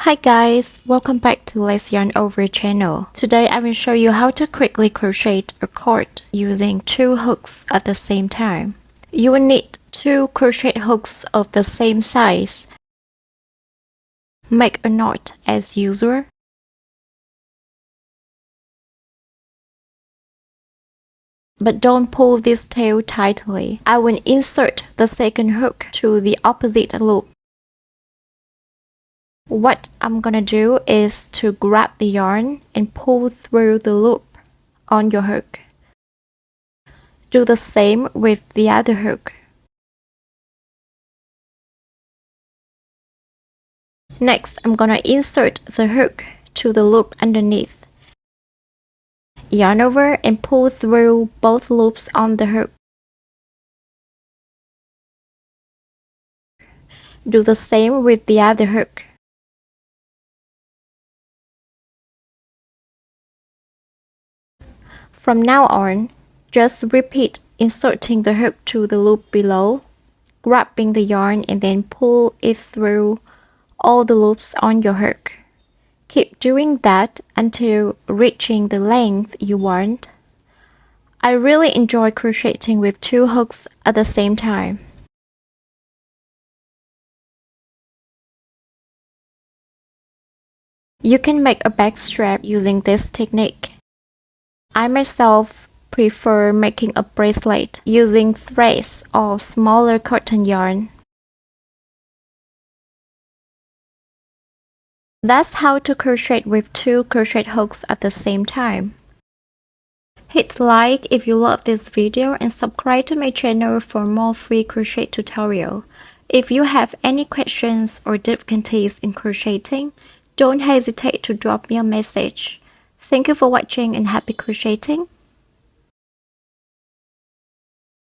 Hi guys, welcome back to Let's Yarn Over channel. Today I will show you how to quickly crochet a cord using two hooks at the same time. You will need two crochet hooks of the same size. Make a knot as usual. But don't pull this tail tightly. I will insert the second hook to the opposite loop. What I'm gonna do is to grab the yarn and pull through the loop on your hook. Do the same with the other hook. Next, I'm gonna insert the hook to the loop underneath. Yarn over and pull through both loops on the hook. Do the same with the other hook. From now on, just repeat inserting the hook to the loop below, grabbing the yarn and then pull it through all the loops on your hook. Keep doing that until reaching the length you want. I really enjoy crocheting with two hooks at the same time. You can make a back strap using this technique. I myself prefer making a bracelet using threads or smaller cotton yarn. That's how to crochet with two crochet hooks at the same time. Hit like if you love this video and subscribe to my channel for more free crochet tutorial. If you have any questions or difficulties in crocheting, don't hesitate to drop me a message. Thank you for watching and happy crocheting!